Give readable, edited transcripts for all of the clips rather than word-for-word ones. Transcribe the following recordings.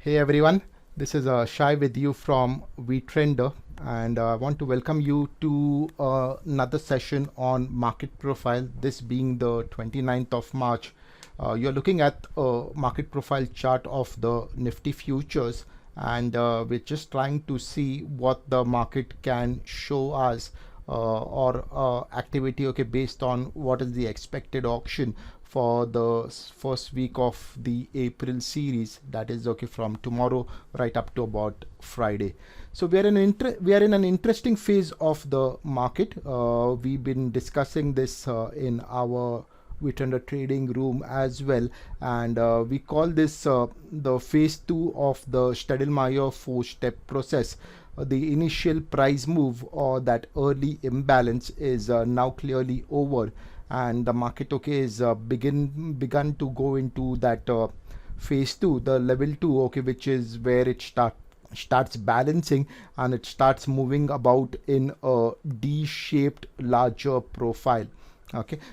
Hey everyone, this is Shai with you from VTrender, and I want to welcome you to another session on Market Profile, this being the 29th of March. You're looking at a Market Profile chart of the Nifty futures, and we're just trying to see what the market can show us or activity based on what is the expected auction for the first week of the April series, that is from tomorrow right up to about Friday. So we are in an interesting phase of the market. We've been discussing this in our VTrender trading room as well, and we call this the phase 2 of the Stadelmeier 4-step process. The initial price move or that early imbalance is now clearly over, and the market is begun to go into that phase 2, the level 2, which is where it starts balancing and it starts moving about in a D-shaped larger profile.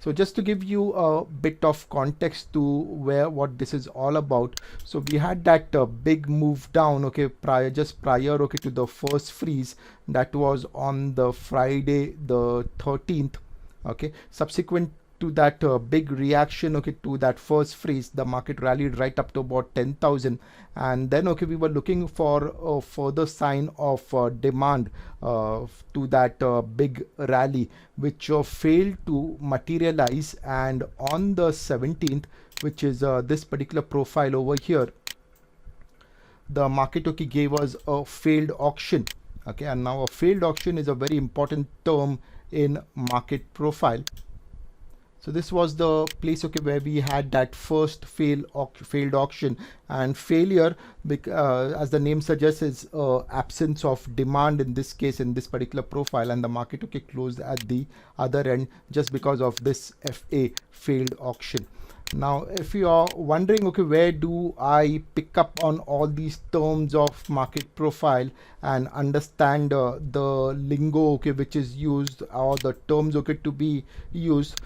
So just to give you a bit of context to what this is all about, so we had that big move down prior to the first freeze that was on the Friday the 13th. Subsequent to that big reaction to that first freeze, the market rallied right up to about 10,000, and then we were looking for a further sign of demand to that big rally, which failed to materialize. And on the 17th, which is this particular profile over here, the market gave us a failed auction. And now a failed auction is a very important term in market profile. So this was the place where we had that first failed auction, and failure, as the name suggests, is absence of demand in this case, in this particular profile, and the market closed at the other end just because of this FA, failed auction. Now if you are wondering where do I pick up on all these terms of market profile and understand the lingo which is used, or the terms to be used,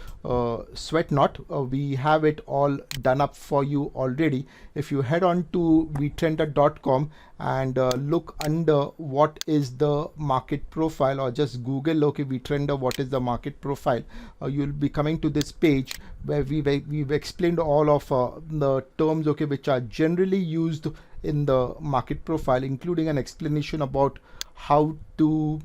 sweat not, we have it all done up for you already. If you head on to vtrender.com and look under what is the market profile, or just Google VTrender what is the market profile, you'll be coming to this page where we've explained all of the terms which are generally used in the market profile, including an explanation about how the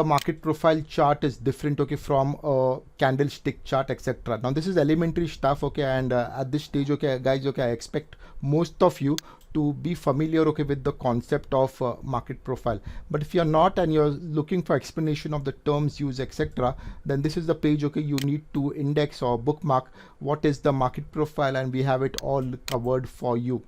market profile chart is different from a candlestick chart, etc. Now this is elementary stuff, and at this stage guys, I expect most of you to be familiar with the concept of market profile. But if you're not and you're looking for explanation of the terms used, etc., then this is the page you need to index or bookmark what is the market profile, and we have it all covered for you.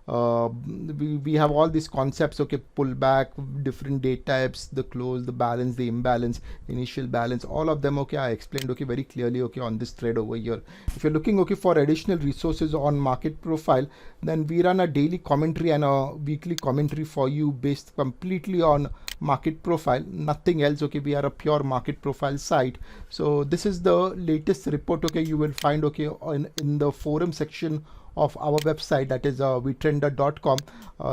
We have all these concepts, pullback, different date types, the close, the balance, the imbalance, initial balance, all of them I explained very clearly on this thread over here. If you're looking for additional resources on market profile, then we run a daily commentary and a weekly commentary for you based completely on market profile, nothing else. We are a pure market profile site. So this is the latest report you will find in the forum section of our website, that is vtrender.com.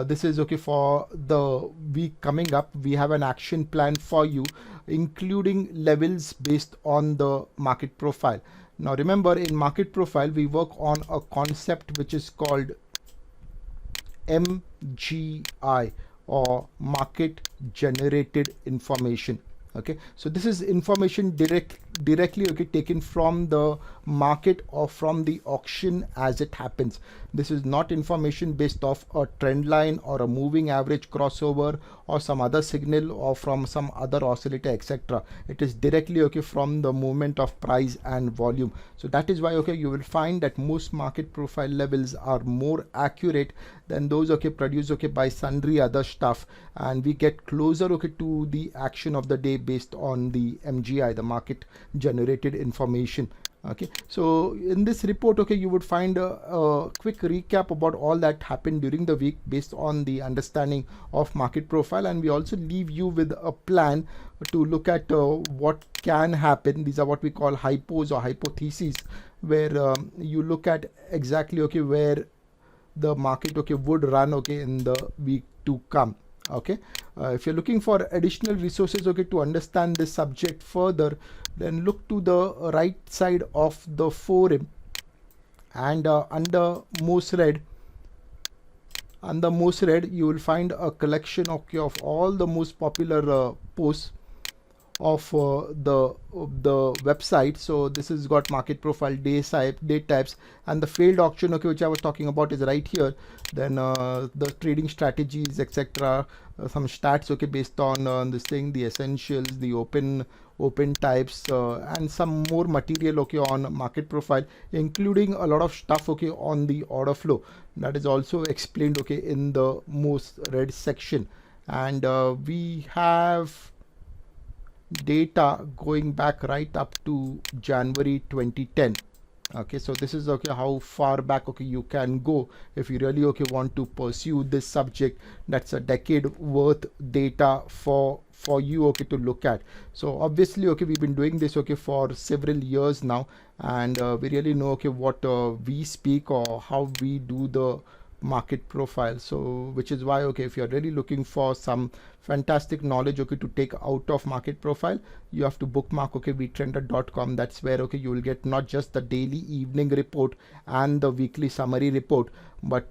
This is for the week coming up. We have an action plan for you, including levels based on the market profile. Now remember, in market profile we work on a concept which is called MGI, or market generated information. So this is information directly taken from the market or from the auction as it happens. This is not information based off a trend line or a moving average crossover or some other signal or from some other oscillator, etc. It is directly from the movement of price and volume. So that is why you will find that most market profile levels are more accurate than those produced by sundry other stuff, and we get closer to the action of the day based on the MGI, the market generated information. Okay, so in this report, okay, you would find a quick recap about all that happened during the week based on the understanding of market profile, and we also leave you with a plan to look at what can happen. These are what we call hypos or hypotheses, where you look at exactly, okay, where the market, okay, would run, okay, in the week to come. Okay, if you're looking for additional resources, okay, to understand this subject further, then look to the right side of the forum, and under most read you will find a collection, okay, of all the most popular posts of the website. So this has got market profile, date types, and the failed auction, okay, which I was talking about, is right here. Then the trading strategies, etc., some stats, okay, based on this thing, the essentials, the open types, and some more material, okay, on market profile, including a lot of stuff, okay, on the order flow, that is also explained, okay, in the most read section. And we have data going back right up to January 2010. Okay, so this is, okay, how far back, okay, you can go if you really, okay, want to pursue this subject. That's a decade worth data for you, okay, to look at. So obviously, okay, we've been doing this, okay, for several years now, and we really know, okay, what we speak or how we do the market profile. So which is why, okay, if you're really looking for some fantastic knowledge, okay, to take out of market profile, you have to bookmark, okay, wetrender.com. That's where, okay, you will get not just the daily evening report and the weekly summary report, but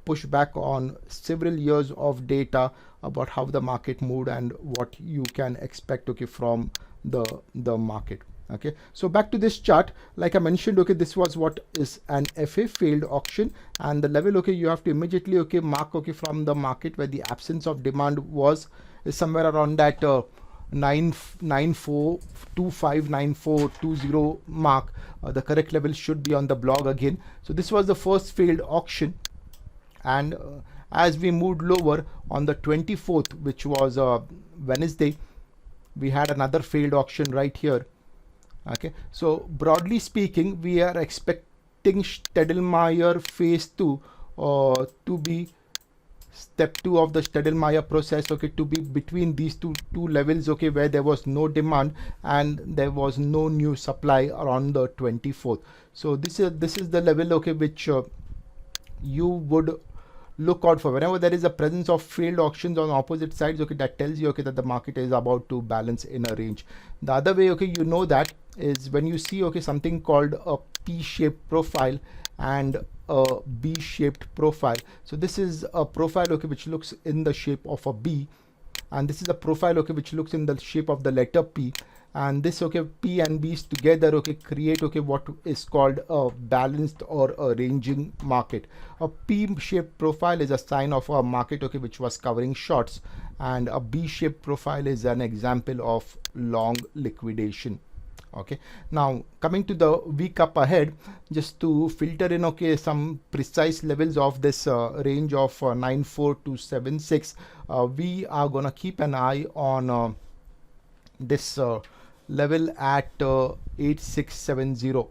push back on several years of data about how the market moved and what you can expect, okay, from the market. Okay, so back to this chart, like I mentioned, okay, this was what is an FA, failed auction, and the level, okay, you have to immediately, okay, mark, okay, from the market where the absence of demand is somewhere around that 9420 mark. The correct level should be on the blog again. So this was the first failed auction, and as we moved lower on the 24th, which was Wednesday, we had another failed auction right here. Okay, so broadly speaking, we are expecting Stedelmeier phase 2 to be step 2 of the Stedelmeier process, okay, to be between these two levels, okay, where there was no demand and there was no new supply around the 24th. So this is the level, okay, which you would look out for whenever there is a presence of failed auctions on opposite sides. Okay, that tells you, okay, that the market is about to balance in a range. The other way, okay, you know that is when you see, okay, something called a P-shaped profile and a B-shaped profile. So this is a profile, okay, which looks in the shape of a B, and this is a profile, okay, which looks in the shape of the letter P. And this, okay, P and B's together, okay, create, okay, what is called a balanced or a ranging market. A P-shaped profile is a sign of a market, okay, which was covering shorts, and a B-shaped profile is an example of long liquidation. Okay, now coming to the week up ahead, just to filter in, okay, some precise levels of this range of 94 to 76, we are gonna keep an eye on this level at 8670.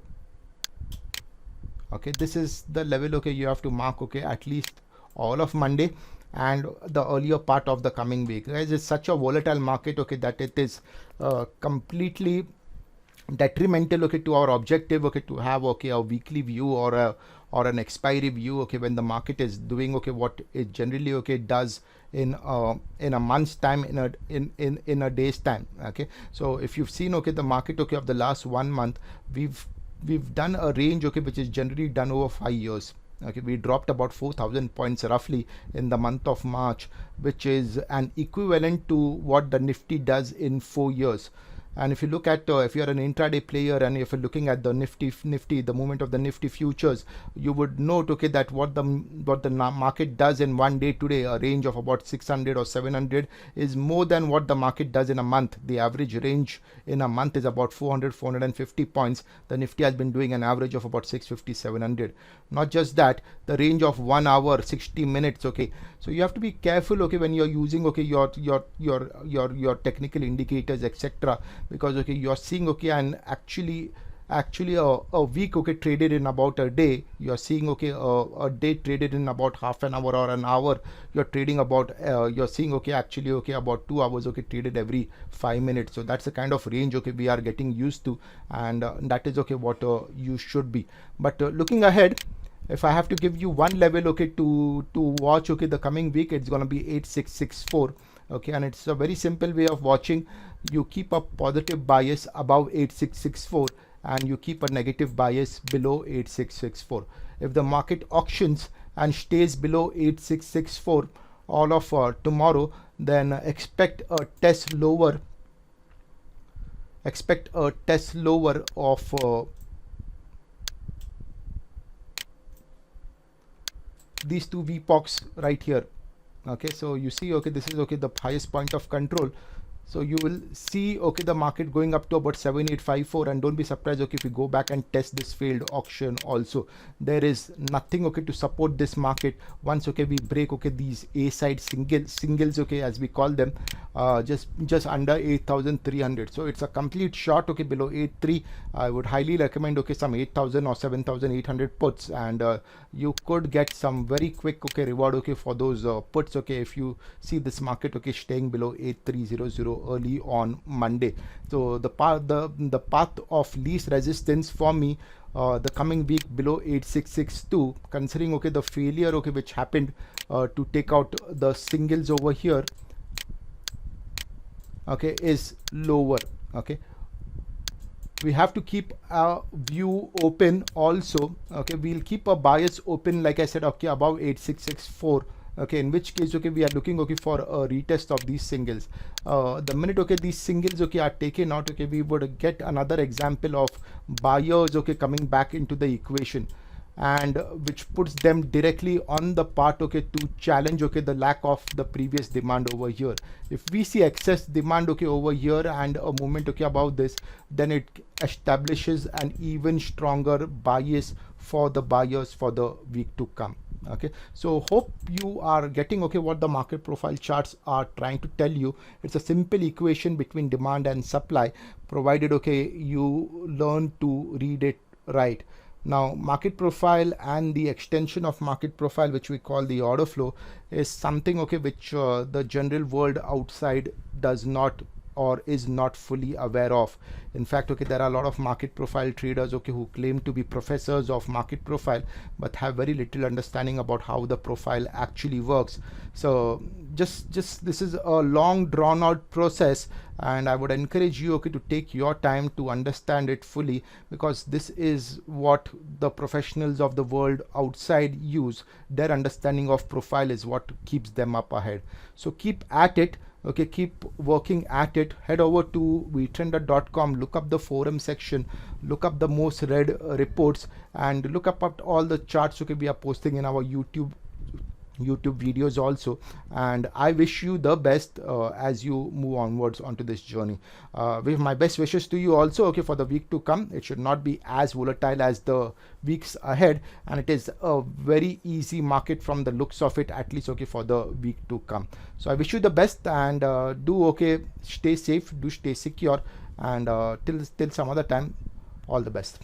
Okay, this is the level, okay, you have to mark, okay, at least all of Monday and the earlier part of the coming week. Guys, it's such a volatile market, okay, that it is completely detrimental, okay, to our objective, okay, to have, okay, a weekly view or an expiry view, okay, when the market is doing, okay, what it generally, okay, does in a month's time, in a day's time. Okay, so if you've seen, okay, the market, okay, of the last 1 month, we've done a range, okay, which is generally done over 5 years. Okay, we dropped about 4,000 points roughly in the month of March, which is an equivalent to what the Nifty does in 4 years. And if you look at, if you're an intraday player and if you're looking at the Nifty, the movement of the Nifty futures, you would note, okay, that what the market does in 1 day today, a range of about 600 or 700, is more than what the market does in a month. The average range in a month is about 450 points. The Nifty has been doing an average of about 650, 700. Not just that, the range of 1 hour, 60 minutes. Okay, so you have to be careful, okay, when you're using, okay, your technical indicators, etc., because, okay, you're seeing, okay, and actually actually a week okay traded in about a day. You're seeing okay a day traded in about half an hour or an hour. You're trading about you're seeing okay actually okay about 2 hours okay traded every 5 minutes. So that's the kind of range okay we are getting used to, and that is okay what you should be. But looking ahead, if I have to give you one level okay to watch okay the coming week, it's gonna be 8664. Okay, and it's a very simple way of watching. You keep a positive bias above 8664 and you keep a negative bias below 8664. If the market auctions and stays below 8664 all of tomorrow, then expect a test lower of these two VPOCs right here. Okay, so you see okay this is okay the highest point of control. So you will see okay the market going up to about 7854, and don't be surprised okay if we go back and test this failed auction also. There is nothing okay to support this market once okay we break okay these A side singles okay as we call them, just under 8300. So it's a complete short okay below 83. I would highly recommend okay some 8000 or 7800 puts, and you could get some very quick okay reward okay for those puts okay if you see this market okay staying below 8300 early on Monday. So the path of least resistance for me the coming week below 8662, considering okay the failure okay which happened to take out the singles over here, okay, is lower. Okay, we have to keep our view open also. Okay, we'll keep a bias open like I said okay above 8664. Okay, in which case okay we are looking okay for a retest of these singles. The minute okay these singles okay are taken out, okay, we would get another example of buyers okay coming back into the equation, and which puts them directly on the path okay to challenge okay the lack of the previous demand over here. If we see excess demand okay over here and a movement okay above this, then it establishes an even stronger bias for the buyers for the week to come. Okay, so hope you are getting okay what the market profile charts are trying to tell you. It's a simple equation between demand and supply, provided okay you learn to read it right. Now market profile and the extension of market profile, which we call the order flow, is something okay which the general world outside does not or is not fully aware of. In fact okay there are a lot of market profile traders okay who claim to be professors of market profile but have very little understanding about how the profile actually works. So just this is a long drawn out process, and I would encourage you okay to take your time to understand it fully, because this is what the professionals of the world outside use. Their understanding of profile is what keeps them up ahead. So keep at it. Okay, keep working at it. Head over to wetrender.com, look up the forum section, look up the most read reports, and look up at all the charts okay we are posting in our YouTube videos also. And I wish you the best as you move onwards onto this journey. With my best wishes to you also okay for the week to come. It should not be as volatile as the weeks ahead, and it is a very easy market from the looks of it, at least okay for the week to come. So I wish you the best, and do okay, stay safe, do stay secure, and till some other time, all the best.